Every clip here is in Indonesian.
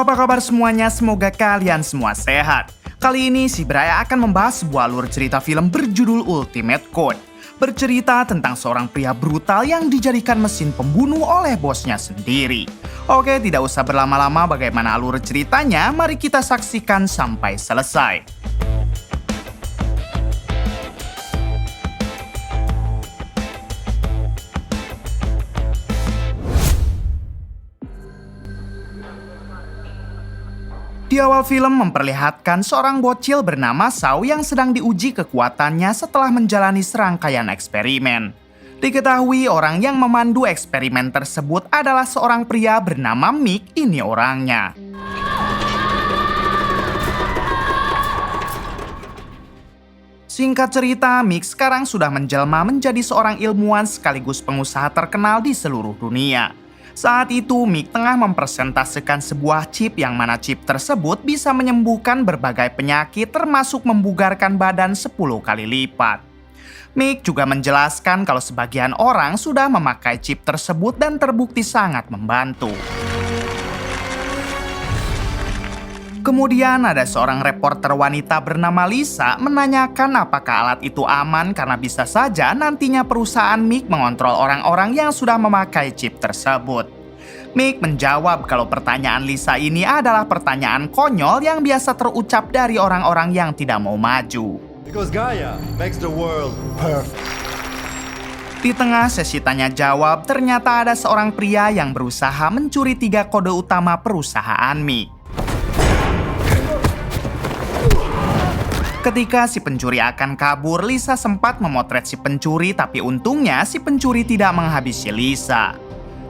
Apa kabar semuanya? Semoga kalian semua sehat. Kali ini si Braya akan membahas sebuah alur cerita film berjudul Ultimate Code. Bercerita tentang seorang pria brutal yang dijadikan mesin pembunuh oleh bosnya sendiri. Oke, tidak usah berlama-lama, bagaimana alur ceritanya? Mari kita saksikan sampai selesai. Di awal film memperlihatkan seorang bocil bernama Shaw yang sedang diuji kekuatannya setelah menjalani serangkaian eksperimen. Diketahui orang yang memandu eksperimen tersebut adalah seorang pria bernama Mick, ini orangnya. Singkat cerita, Mick sekarang sudah menjelma menjadi seorang ilmuwan sekaligus pengusaha terkenal di seluruh dunia. Saat itu, Mick tengah mempresentasikan sebuah chip yang mana chip tersebut bisa menyembuhkan berbagai penyakit termasuk membugarkan badan 10 kali lipat. Mick juga menjelaskan kalau sebagian orang sudah memakai chip tersebut dan terbukti sangat membantu. Kemudian ada seorang reporter wanita bernama Lisa menanyakan apakah alat itu aman karena bisa saja nantinya perusahaan Mick mengontrol orang-orang yang sudah memakai chip tersebut. Mick menjawab kalau pertanyaan Lisa ini adalah pertanyaan konyol yang biasa terucap dari orang-orang yang tidak mau maju. Because Gaia makes the world perfect. Di tengah sesi tanya jawab, ternyata ada seorang pria yang berusaha mencuri 3 kode utama perusahaan Mick. Ketika si pencuri akan kabur, Lisa sempat memotret si pencuri, tapi untungnya si pencuri tidak menghabisi Lisa.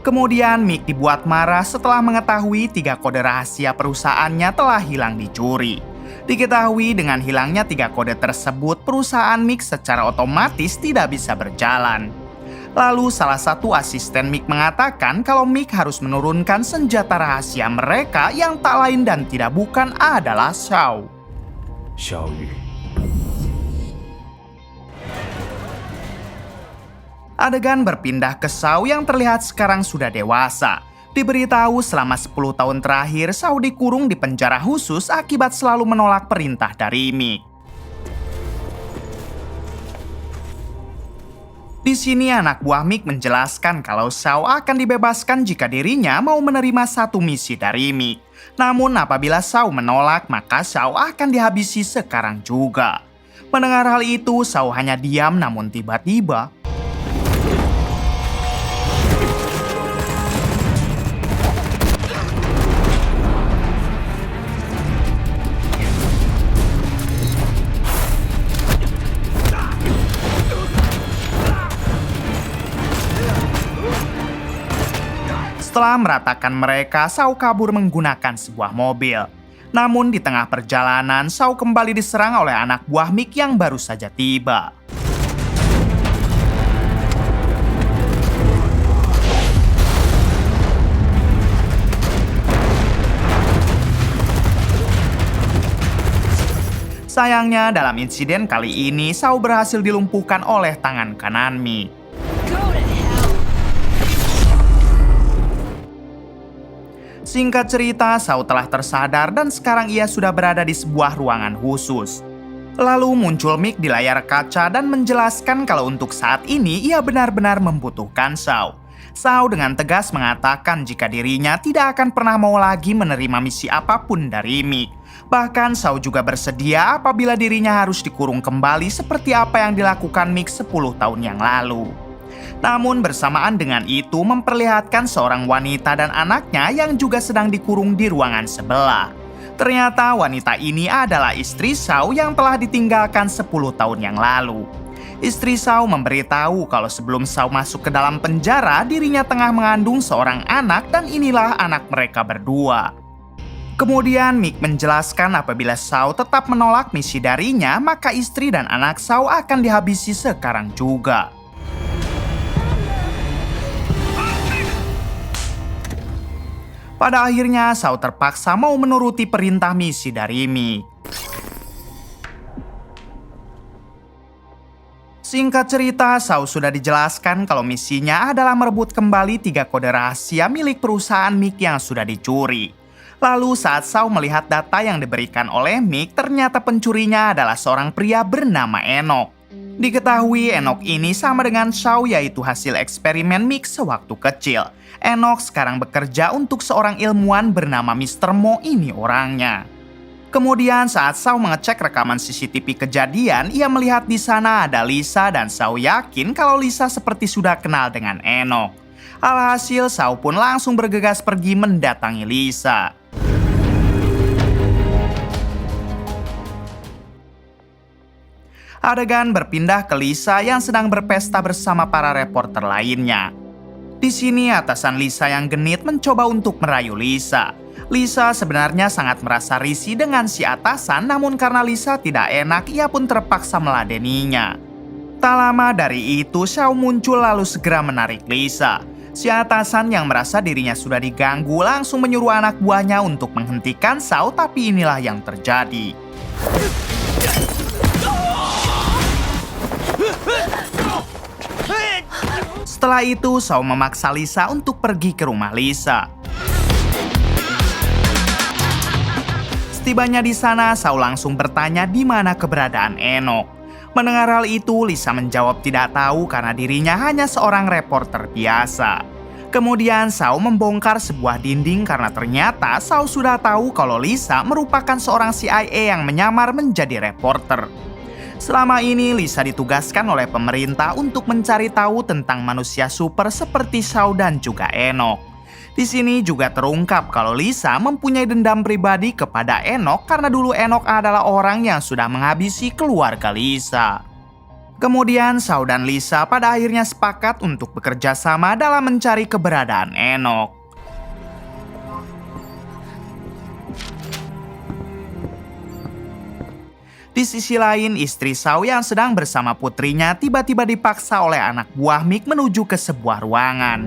Kemudian Mick dibuat marah setelah mengetahui 3 kode rahasia perusahaannya telah hilang dicuri. Diketahui dengan hilangnya 3 kode tersebut, perusahaan Mick secara otomatis tidak bisa berjalan. Lalu salah satu asisten Mick mengatakan kalau Mick harus menurunkan senjata rahasia mereka yang tak lain dan tidak bukan adalah Shaw. Adegan berpindah ke Shaw yang terlihat sekarang sudah dewasa. Diberitahu selama 10 tahun terakhir, Shaw dikurung di penjara khusus akibat selalu menolak perintah dari Mick. Di sini anak buah Mick menjelaskan kalau Shaw akan dibebaskan jika dirinya mau menerima satu misi dari Mick. Namun apabila Shaw menolak, maka Shaw akan dihabisi sekarang juga. Mendengar hal itu, Shaw hanya diam, namun tiba-tiba setelah meratakan mereka, Shaw kabur menggunakan sebuah mobil. Namun di tengah perjalanan, Shaw kembali diserang oleh anak buah Mick yang baru saja tiba. Sayangnya dalam insiden kali ini, Shaw berhasil dilumpuhkan oleh tangan kanan Mick. Singkat cerita, Shaw telah tersadar dan sekarang ia sudah berada di sebuah ruangan khusus. Lalu muncul Mick di layar kaca dan menjelaskan kalau untuk saat ini ia benar-benar membutuhkan Shaw. Shaw dengan tegas mengatakan jika dirinya tidak akan pernah mau lagi menerima misi apapun dari Mick. Bahkan Shaw juga bersedia apabila dirinya harus dikurung kembali seperti apa yang dilakukan Mick 10 tahun yang lalu. Namun bersamaan dengan itu memperlihatkan seorang wanita dan anaknya yang juga sedang dikurung di ruangan sebelah. Ternyata wanita ini adalah istri Shaw yang telah ditinggalkan 10 tahun yang lalu. Istri Shaw memberitahu kalau sebelum Shaw masuk ke dalam penjara, dirinya tengah mengandung seorang anak dan inilah anak mereka berdua. Kemudian Mick menjelaskan apabila Shaw tetap menolak misi darinya, maka istri dan anak Shaw akan dihabisi sekarang juga. Pada akhirnya, Shaw terpaksa mau menuruti perintah misi dari Mick. Singkat cerita, Shaw sudah dijelaskan kalau misinya adalah merebut kembali 3 kode rahasia milik perusahaan Mick yang sudah dicuri. Lalu saat Shaw melihat data yang diberikan oleh Mick, ternyata pencurinya adalah seorang pria bernama Enoch. Diketahui Enoch ini sama dengan Shaw, yaitu hasil eksperimen Mick sewaktu kecil. Enoch sekarang bekerja untuk seorang ilmuwan bernama Mr. Mo, ini orangnya. Kemudian saat Shaw mengecek rekaman CCTV kejadian, ia melihat di sana ada Lisa dan Shaw yakin kalau Lisa seperti sudah kenal dengan Enoch. Alhasil Shaw pun langsung bergegas pergi mendatangi Lisa. Adegan berpindah ke Lisa yang sedang berpesta bersama para reporter lainnya. Di sini atasan Lisa yang genit mencoba untuk merayu Lisa. Lisa sebenarnya sangat merasa risih dengan si atasan, namun karena Lisa tidak enak, ia pun terpaksa meladeninya. Tak lama dari itu, Shaw muncul lalu segera menarik Lisa. Si atasan yang merasa dirinya sudah diganggu langsung menyuruh anak buahnya untuk menghentikan Shaw, tapi inilah yang terjadi. Setelah itu, Shaw memaksa Lisa untuk pergi ke rumah Lisa. Setibanya di sana, Shaw langsung bertanya di mana keberadaan Enoch. Mendengar hal itu, Lisa menjawab tidak tahu karena dirinya hanya seorang reporter biasa. Kemudian Shaw membongkar sebuah dinding karena ternyata Shaw sudah tahu kalau Lisa merupakan seorang CIA yang menyamar menjadi reporter. Selama ini Lisa ditugaskan oleh pemerintah untuk mencari tahu tentang manusia super seperti Shaw dan juga Enoch. Di sini juga terungkap kalau Lisa mempunyai dendam pribadi kepada Enoch karena dulu Enoch adalah orang yang sudah menghabisi keluarga Lisa. Kemudian Shaw dan Lisa pada akhirnya sepakat untuk bekerja sama dalam mencari keberadaan Enoch. Di sisi lain, istri Shaw yang sedang bersama putrinya tiba-tiba dipaksa oleh anak buah Mick menuju ke sebuah ruangan.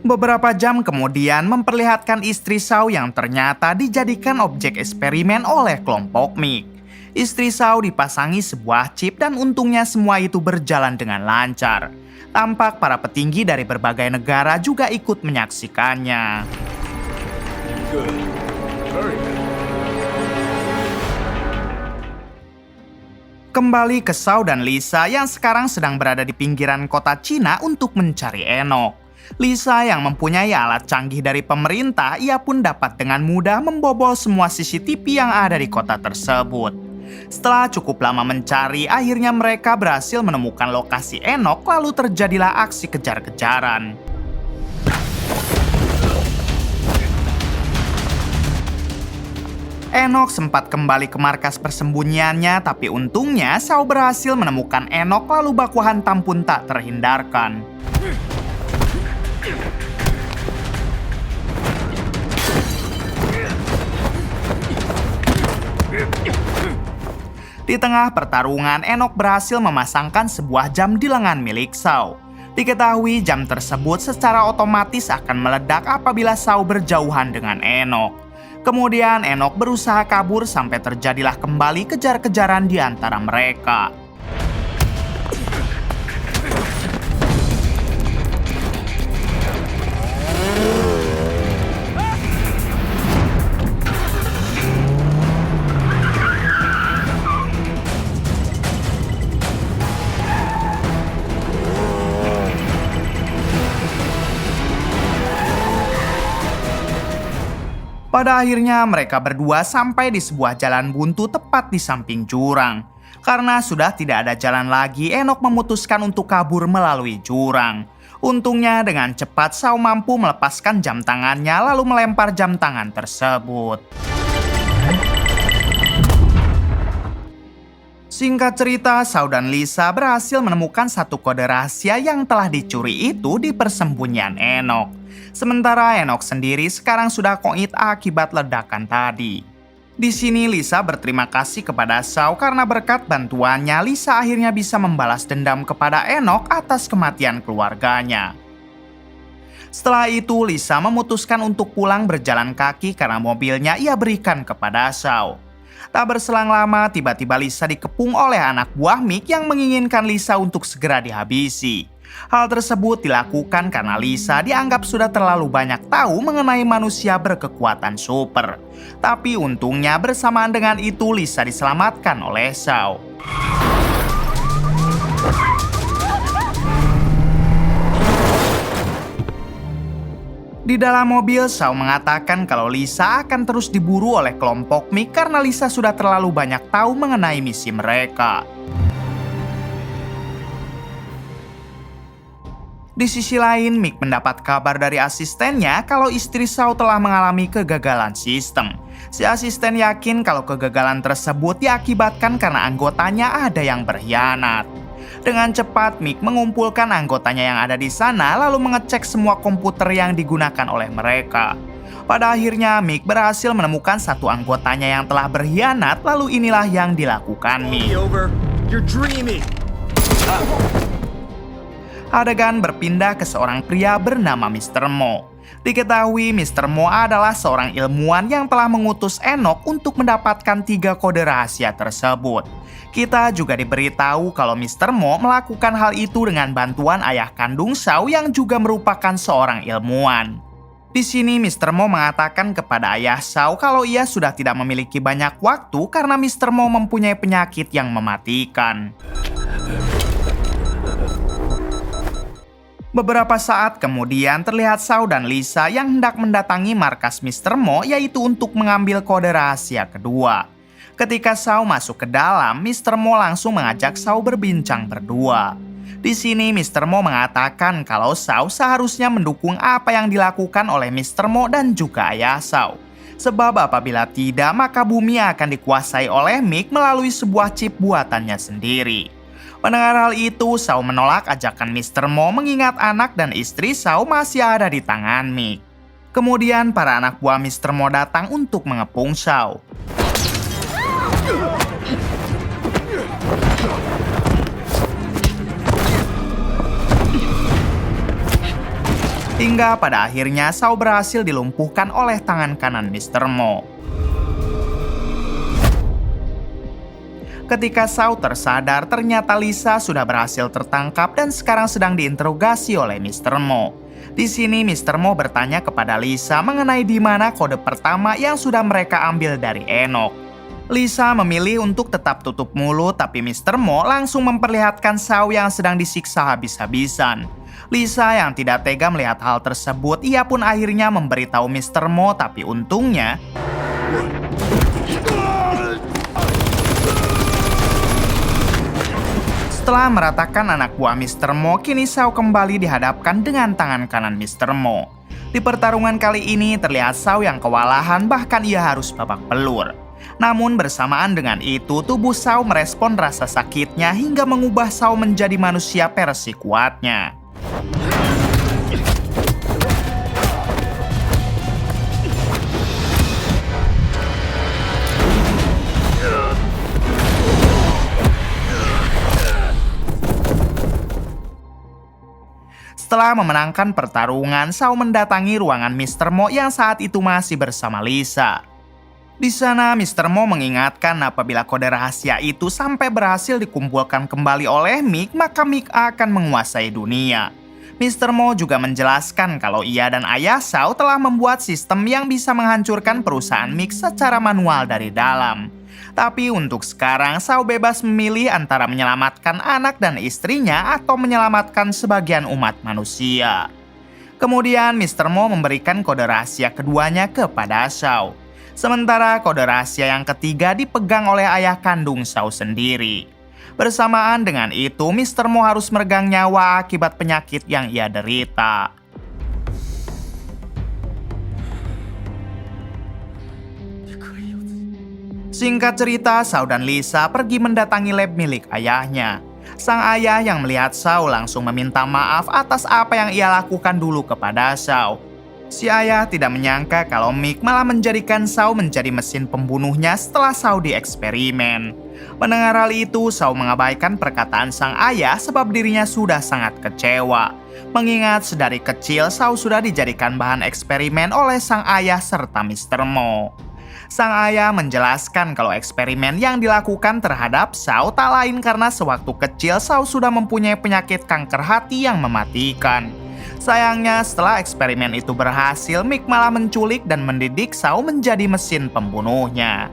Beberapa jam kemudian memperlihatkan istri Shaw yang ternyata dijadikan objek eksperimen oleh kelompok Mick. Istri Shaw dipasangi sebuah chip dan untungnya semua itu berjalan dengan lancar. Tampak para petinggi dari berbagai negara juga ikut menyaksikannya. Good. Very good. Kembali ke Shaw dan Lisa yang sekarang sedang berada di pinggiran kota Cina untuk mencari Enoch. Lisa yang mempunyai alat canggih dari pemerintah, ia pun dapat dengan mudah membobol semua CCTV yang ada di kota tersebut. Setelah cukup lama mencari, akhirnya mereka berhasil menemukan lokasi Enoch, lalu terjadilah aksi kejar-kejaran. Enoch sempat kembali ke markas persembunyiannya, tapi untungnya Shaw berhasil menemukan Enoch lalu baku hantam pun tak terhindarkan. Di tengah pertarungan, Enoch berhasil memasangkan sebuah jam di lengan milik Shaw. Diketahui jam tersebut secara otomatis akan meledak apabila Shaw berjauhan dengan Enoch. Kemudian Enoch berusaha kabur sampai terjadilah kembali kejar-kejaran di antara mereka. Pada akhirnya mereka berdua sampai di sebuah jalan buntu tepat di samping jurang. Karena sudah tidak ada jalan lagi, Enoch memutuskan untuk kabur melalui jurang. Untungnya dengan cepat Shaw mampu melepaskan jam tangannya lalu melempar jam tangan tersebut. Singkat cerita, Shaw dan Lisa berhasil menemukan satu kode rahasia yang telah dicuri itu di persembunyian Enoch. Sementara Enoch sendiri sekarang sudah koit akibat ledakan tadi. Di sini Lisa berterima kasih kepada Shaw karena berkat bantuannya Lisa akhirnya bisa membalas dendam kepada Enoch atas kematian keluarganya. Setelah itu Lisa memutuskan untuk pulang berjalan kaki karena mobilnya ia berikan kepada Shaw. Tak berselang lama tiba-tiba Lisa dikepung oleh anak buah Mick yang menginginkan Lisa untuk segera dihabisi. Hal tersebut dilakukan karena Lisa dianggap sudah terlalu banyak tahu mengenai manusia berkekuatan super. Tapi untungnya bersamaan dengan itu Lisa diselamatkan oleh Shaw. Di dalam mobil, Shaw mengatakan kalau Lisa akan terus diburu oleh kelompok Mick karena Lisa sudah terlalu banyak tahu mengenai misi mereka. Di sisi lain, Mick mendapat kabar dari asistennya kalau istri Shaw telah mengalami kegagalan sistem. Si asisten yakin kalau kegagalan tersebut diakibatkan karena anggotanya ada yang berkhianat. Dengan cepat, Mick mengumpulkan anggotanya yang ada di sana lalu mengecek semua komputer yang digunakan oleh mereka. Pada akhirnya, Mick berhasil menemukan satu anggotanya yang telah berkhianat, lalu inilah yang dilakukan Mick. You're dreaming. Adegan berpindah ke seorang pria bernama Mr. Mo. Diketahui Mr. Mo adalah seorang ilmuwan yang telah mengutus Enoch untuk mendapatkan 3 kode rahasia tersebut. Kita juga diberitahu kalau Mr. Mo melakukan hal itu dengan bantuan ayah kandung Shaw yang juga merupakan seorang ilmuwan. Di sini Mr. Mo mengatakan kepada ayah Shaw kalau ia sudah tidak memiliki banyak waktu karena Mr. Mo mempunyai penyakit yang mematikan. Beberapa saat kemudian terlihat Shaw dan Lisa yang hendak mendatangi markas Mr. Mo yaitu untuk mengambil kode rahasia kedua. Ketika Shaw masuk ke dalam, Mr. Mo langsung mengajak Shaw berbincang berdua. Di sini Mr. Mo mengatakan kalau Shaw seharusnya mendukung apa yang dilakukan oleh Mr. Mo dan juga ayah Shaw. Sebab apabila tidak, maka bumi akan dikuasai oleh Mick melalui sebuah chip buatannya sendiri. Mendengar hal itu, Shaw menolak ajakan Mr. Mo mengingat anak dan istri Shaw masih ada di tangan Mick. Kemudian para anak buah Mr. Mo datang untuk mengepung Shaw. Hingga pada akhirnya Shaw berhasil dilumpuhkan oleh tangan kanan Mr. Mo. Ketika Shaw tersadar, ternyata Lisa sudah berhasil tertangkap dan sekarang sedang diinterogasi oleh Mr. Mo. Di sini Mr. Mo bertanya kepada Lisa mengenai di mana kode pertama yang sudah mereka ambil dari Enoch. Lisa memilih untuk tetap tutup mulut, tapi Mr. Mo langsung memperlihatkan Shaw yang sedang disiksa habis-habisan. Lisa yang tidak tega melihat hal tersebut, ia pun akhirnya memberitahu Mr. Mo, tapi untungnya setelah meratakan anak buah Mr. Mo, kini Shaw kembali dihadapkan dengan tangan kanan Mr. Mo. Di pertarungan kali ini terlihat Shaw yang kewalahan, bahkan ia harus babak belur. Namun bersamaan dengan itu, tubuh Shaw merespon rasa sakitnya hingga mengubah Shaw menjadi manusia versi kuatnya. Setelah memenangkan pertarungan, Shaw mendatangi ruangan Mr. Mo yang saat itu masih bersama Lisa. Di sana, Mr. Mo mengingatkan apabila kode rahasia itu sampai berhasil dikumpulkan kembali oleh Mick, maka Mick akan menguasai dunia. Mr. Mo juga menjelaskan kalau ia dan ayah Shaw telah membuat sistem yang bisa menghancurkan perusahaan Mick secara manual dari dalam. Tapi untuk sekarang, Shaw bebas memilih antara menyelamatkan anak dan istrinya atau menyelamatkan sebagian umat manusia. Kemudian Mr. Mo memberikan kode rahasia keduanya kepada Shaw. Sementara kode rahasia yang ketiga dipegang oleh ayah kandung Shaw sendiri. Bersamaan dengan itu, Mr. Mo harus meregang nyawa akibat penyakit yang ia derita. Singkat cerita, Shaw dan Lisa pergi mendatangi lab milik ayahnya. Sang ayah yang melihat Shaw langsung meminta maaf atas apa yang ia lakukan dulu kepada Shaw. Si ayah tidak menyangka kalau Mick malah menjadikan Shaw menjadi mesin pembunuhnya setelah Shaw dieksperimen. Mendengar hal itu, Shaw mengabaikan perkataan sang ayah sebab dirinya sudah sangat kecewa. Mengingat sedari kecil Shaw sudah dijadikan bahan eksperimen oleh sang ayah serta Mr. Mo. Sang ayah menjelaskan kalau eksperimen yang dilakukan terhadap Shao tak lain karena sewaktu kecil Shao sudah mempunyai penyakit kanker hati yang mematikan. Sayangnya setelah eksperimen itu berhasil, Mick malah menculik dan mendidik Shao menjadi mesin pembunuhnya.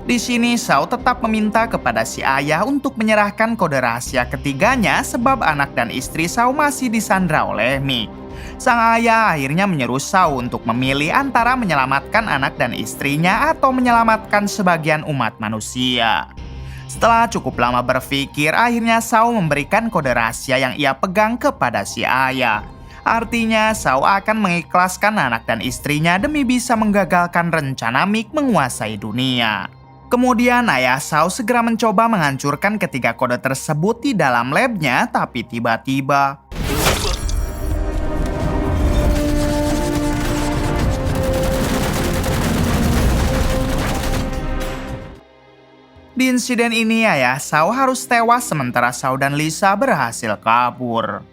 Di sini Shao tetap meminta kepada si ayah untuk menyerahkan kode rahasia ketiganya sebab anak dan istri Shao masih disandra oleh Mick. Sang ayah akhirnya menyuruh Shao untuk memilih antara menyelamatkan anak dan istrinya atau menyelamatkan sebagian umat manusia. Setelah cukup lama berpikir, akhirnya Shao memberikan kode rahasia yang ia pegang kepada si ayah. Artinya, Shao akan mengikhlaskan anak dan istrinya demi bisa menggagalkan rencana Mick menguasai dunia. Kemudian ayah Shao segera mencoba menghancurkan ketiga kode tersebut di dalam labnya, tapi tiba-tiba di insiden ini, ayah Shao harus tewas sementara Shao dan Lisa berhasil kabur.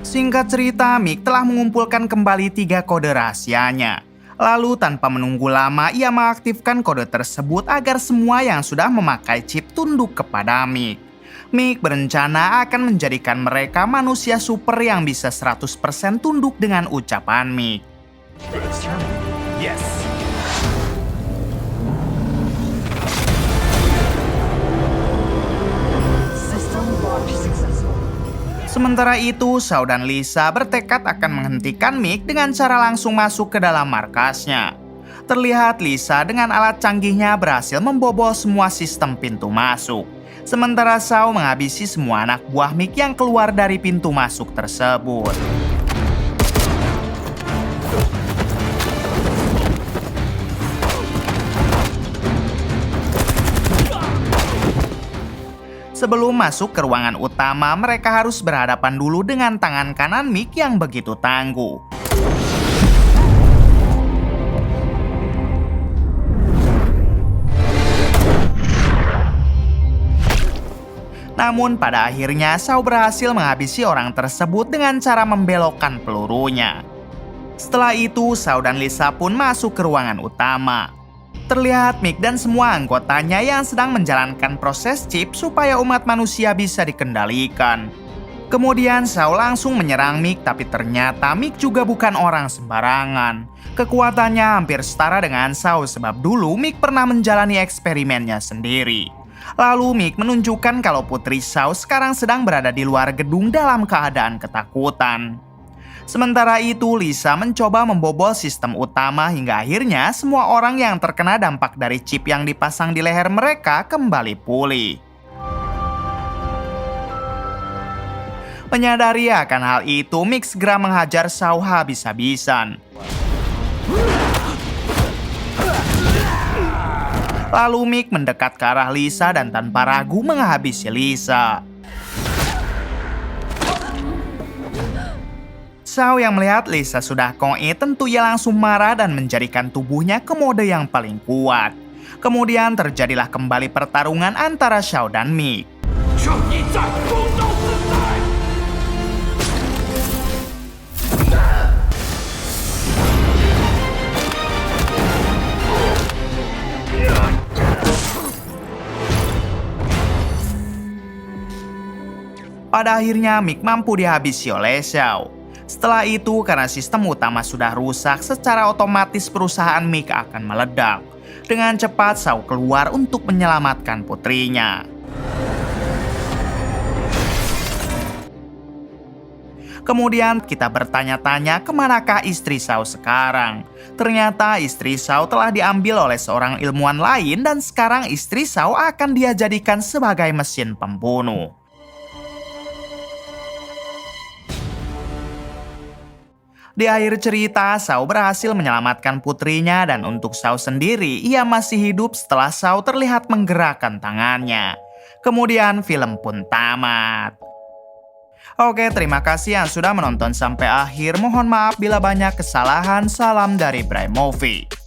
Singkat cerita, Mick telah mengumpulkan kembali 3 kode rahasianya. Lalu tanpa menunggu lama, ia mengaktifkan kode tersebut agar semua yang sudah memakai chip tunduk kepada Mick. Mick berencana akan menjadikan mereka manusia super yang bisa 100% tunduk dengan ucapan Mick. Yes. Sementara itu, Shao dan Lisa bertekad akan menghentikan Mick dengan cara langsung masuk ke dalam markasnya. Terlihat Lisa dengan alat canggihnya berhasil membobol semua sistem pintu masuk. Sementara Shao menghabisi semua anak buah Mick yang keluar dari pintu masuk tersebut. Sebelum masuk ke ruangan utama, mereka harus berhadapan dulu dengan tangan kanan Mick yang begitu tangguh. Namun pada akhirnya Shao berhasil menghabisi orang tersebut dengan cara membelokkan pelurunya. Setelah itu, Shao dan Lisa pun masuk ke ruangan utama. Terlihat Mick dan semua anggotanya yang sedang menjalankan proses chip supaya umat manusia bisa dikendalikan. Kemudian Shao langsung menyerang Mick, tapi ternyata Mick juga bukan orang sembarangan. Kekuatannya hampir setara dengan Shao sebab dulu Mick pernah menjalani eksperimennya sendiri. Lalu Mick menunjukkan kalau putri Shao sekarang sedang berada di luar gedung dalam keadaan ketakutan. Sementara itu, Lisa mencoba membobol sistem utama hingga akhirnya semua orang yang terkena dampak dari chip yang dipasang di leher mereka kembali pulih. Menyadari akan hal itu, Mick segera menghajar Shao habis-habisan. Lalu Mick mendekat ke arah Lisa dan tanpa ragu menghabisi Lisa. Shao yang melihat Lisa sudah koe tentu ia langsung marah dan menjadikan tubuhnya ke mode yang paling kuat. Kemudian terjadilah kembali pertarungan antara Shao dan Mick. Pada akhirnya Mick mampu dihabisi oleh Shao. Setelah itu, karena sistem utama sudah rusak, secara otomatis perusahaan Mick akan meledak. Dengan cepat, Shao keluar untuk menyelamatkan putrinya. Kemudian kita bertanya-tanya kemanakah istri Shao sekarang. Ternyata istri Shao telah diambil oleh seorang ilmuwan lain dan sekarang istri Shao akan dia jadikan sebagai mesin pembunuh. Di akhir cerita, Shao berhasil menyelamatkan putrinya dan untuk Shao sendiri, ia masih hidup setelah Shao terlihat menggerakkan tangannya. Kemudian film pun tamat. Oke, terima kasih yang sudah menonton sampai akhir. Mohon maaf bila banyak kesalahan. Salam dari Bray Movie.